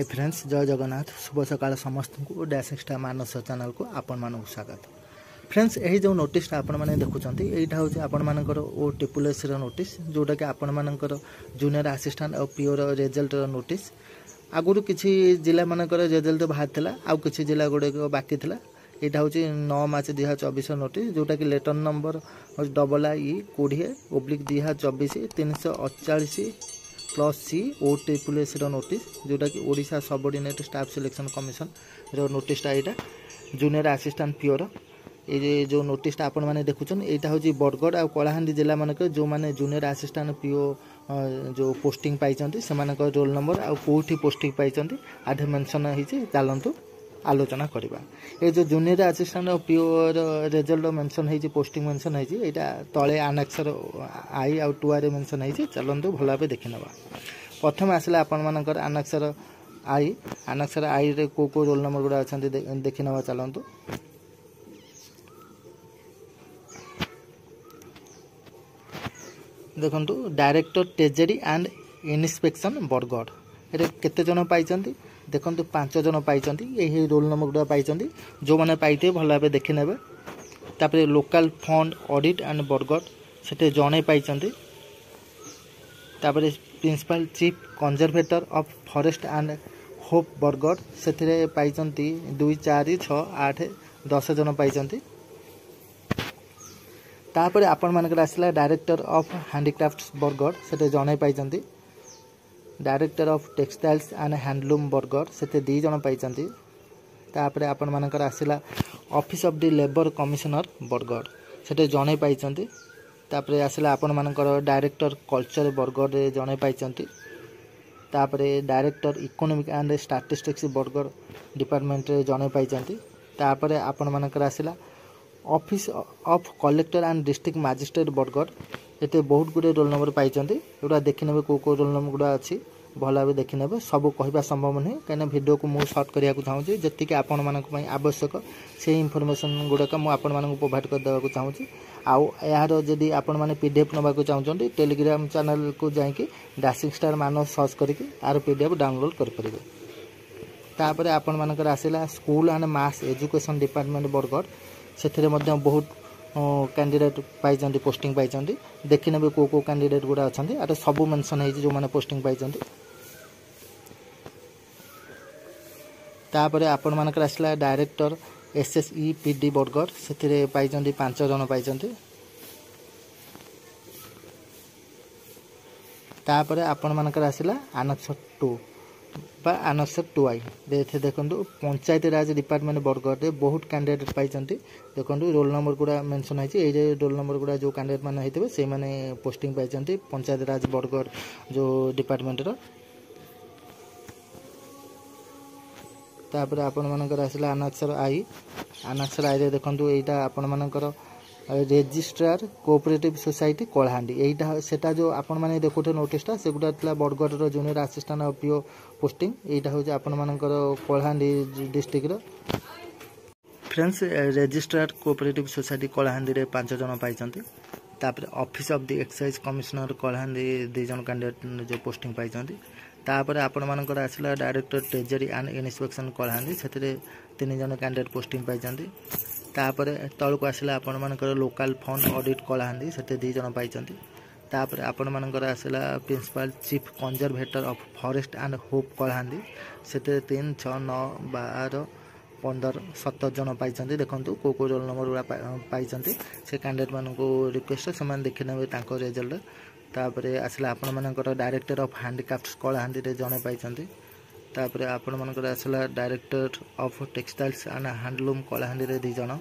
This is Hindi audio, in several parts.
फ्रेंड्स जय जगन्नाथ शुभ सकाल समस्त को डैश एक्स्ट्रा मानस चैनल को आपण मान स्वागत। फ्रेंड्स यही जो नोटिस आपण मैंने देखुं यहाँ हूँ आपण मानकर ओ टिपुलेस नोटिस जोटा कि आपण मानकर जूनियर असिस्टेंट और पीओर रिजल्ट नोटिस आगुरी किसी जिला मानकर रिजल्ट बाहर आउ किसी जिला गुड़े बाकी था। यहाँ हूँ 9 मार्च 2024 नोटिस जोटा कि letter number II/20/2024 348 plus C O ट्रिपुलेस नोटिस जोटा कि Odisha subordinate staff selection commission नोटिसटा यहाँ जूनियर असिस्टेंट पीओर ये जो नोटिसटा आपण मैंने देखुन यहाँ हूँ बरगढ़ और कलाहांडी जिला मानक जो मैंने जूनियर असिस्टेंट पीओ जो पोस्टिंग पाई से रोल नंबर आउ कौटी पोस्टिंग पाई आधे मेंशन होती चलतु आलोचना करवा। ये जो junior assistant PO result mention है पोस्टिंग मेंशन है यहाँ तले आनेक्सर आई आउ 2 मेंशन है चलतु भल भाव देखी नवा। प्रथम आसला आपण मानकर आनेक्सर आई रे को रोल नंबर गुड़ा अच्छा देखी नवा चलतु। देखंतु director treasury and inspection Bargarh ये केते जन पाई देखो 5 जन पाई यही रोल नंबर गुड़ा पाई जो मैंने पाई भल भाव देखी ने। तापर local fund audit and Bargarh से जड़े पाई। तापर principal chief conservator of forest and hope Bargarh से पाई 2 4 6 8 10 जन पाई। तापर आपण मानकर आसला डायरेक्टर ऑफ हैंडीक्राफ्ट्स बरगढ़ से जड़े पाई। Director of textiles and handloom Bargarh से 2 जन पाई। तापर आपण मानकर आसला office of the labour commissioner Bargarh से जड़े पाई। तापर आसला आपण मानकर डायरेक्टर कल्चर बरगढ़ जड़े पाई। तापर director economic and statistics Bargarh department जड़े पाई। तापर आपण मानकर आसला office of collector and district magistrate Bargarh ये बहुत गुड़े रोल नंबर पाई। एगुड़ा देखी ने को रोल नंबर गुड़ा अच्छी भल भाव देखी ने सब कहवा संभव नुहे कहीं वीडियो को मुझे सर्ट करने को चाहूँगी जी आपण मानी आवश्यक से इनफर्मेशन गुड़ाक मुझे प्रोवाइड करदेवा चाहूँगी। आउ यार जदि आपण मैंने PDF नाक चाहते टेलीग्राम चैनल को जाकि डैशिंग स्टार मान सर्च करके आर PDF डाउनलोड करेंगे। तापर आपण मानकर आसला school and mass education department Bargarh से बहुत कैंडिडेट पाई पोस्टिंग पाई देखी ने को कैंडिडेट गुड़ा अच्छा आर सब मेंशन है जो मैंने पोस्टिंग पाई। तापर आपण मानकर आसला डायरेक्टर SSE PD बरगढ़ से पाई 5 जन पाई। तापर आपण मानकर आसला आनेक्सर 2 बा आनेक्सर 2I देखो पंचायत राज डिपार्टमेंट बरगढ़ बहुत कैंडिडेट पाई। देखो रोल नंबर गुड़ा मेंशन है रोल नंबर गुड़ा जो कैंडिडेट मैंने होते से मैंने पोस्टिंग पाई पंचायत राज बरगढ़ जो डिपार्टमेंट रो। तापर आपण मानकर आसला आनेक्सर आई रे देखो यहाँ आपण मानकर रेजिस्ट्रार कोऑपरेटिव सोसाइटी कलाहांडी यहीटा सेटा जो आपण माने देखुते नोटिसटा सेगुडा थला बरगढ़ रो junior assistant of PO posting यहीटा हो आपण मानकर कलाहांडी डिस्ट्रिक्ट रो। Friends registrar cooperative society Kalahandi रे 5 जन पाई। तापर office of the excise commissioner Kalahandi 2 जन कैंडिडेट जो पोस्टिंग पाई। तापर आपण मानकर आसला director treasury and inspection Kalahandi से 3 जन कैंडिडेट पोस्टिंग पाई। तापर तलक आसला आपण मानकर लोकल फंड ऑडिट कलाहांडी से 2 जन पाई। तापर आपण मानकर आसला principal chief conservator of forest and hope Kalahandi से 3 6 9 12 15 17 जन पाई। देखो को रोल नंबर गुड़ा पाई से कैंडिडेट मान को रिक्वेस्ट से देखी ने रिजल्ट। तापर आसला आपण मानकर डायरेक्टर ऑफ हैंडीक्राफ्ट्स कलाहांडी रे जने पाई। तापर आपण मानकर आसला director of textiles and handloom Kalahandi रे 2 जन।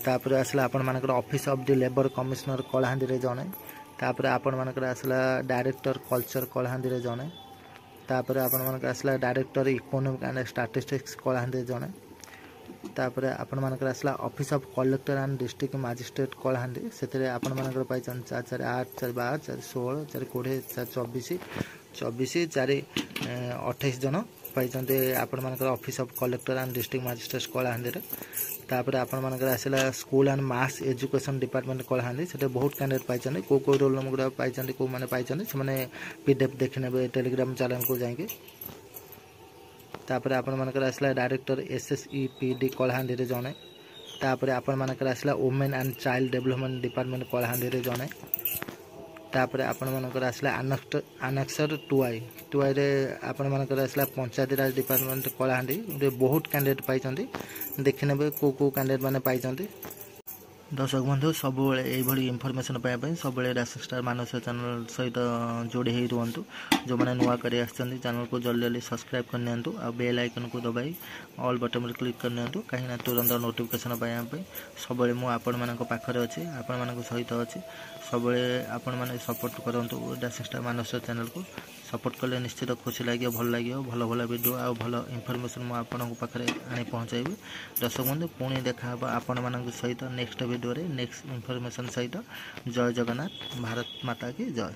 तापर आसला आपण मानकर office of the labour commissioner Kalahandi रे जने। तापर आपण मानकर आसला डायरेक्टर कल्चर कलाहांडी रे जने। तापर आपण मानकर आसला director economic and statistics Kalahandi रे जने। तापर आपण मानकर आसला office of collector and district magistrate Kalahandi से आपण मानकर पाई 4 4 8 4 12 4 16 4 20 4 24 4 28 जन पाई आपण मानकर office of collector and district magistrate Kalahandi रे। तापर आपण मानकर आसला school and mass education department Kalahandi से बहुत कैंडिडेट पाई को रोल नंबर गुड़ा पाई को मैंने पाई से PDF देखने टेलीग्राम चैनल को जाएंगे। तापर आपण मानकर आसला डायरेक्टर SSEPD कलाहांडी रे जने तापर आपण मानकर आसला women and child development department Kalahandi रे जने तापर आपण मानकर आसला अनेक्सर 2I रे आपण मानकर आसला पंचायती राज डिपार्टमेंट कलाहांडी रे बहुत कैंडिडेट पाइचंती देखिनेबे को कैंडिडेट माने पाइचंती। दर्शक बंधु सब ये इनफॉरमेशन पाइबा सब राशि स्टार मानस चैनल सहित जोड़ी ही रुहतु जो मैंने नुआ कर चैनल को जल्दी जल्दी सब्सक्राइब करनी आ बेल आइकन को दबाई ऑल बटन में क्लिक करनी कहीं तुरंत नोटिफिकेशन पाइबा सब मुझे पाखे अच्छे आपण सहित अच्छे सब आपण मैंने सपोर्ट करूँ राशि स्टार मानस चैनल को सपोर्ट कले निश्चित खुशी लगे भल लगे भल भल वीडियो आ भल इनफॉरमेशन मुझे आनी पहुँचाइबी। दर्शक बंधु पुणी देखा आपण मान सहित नेक्स्ट वीडियो रे नेक्स्ट इनफॉरमेशन सहित। जय जगन्नाथ, भारत माता की जय।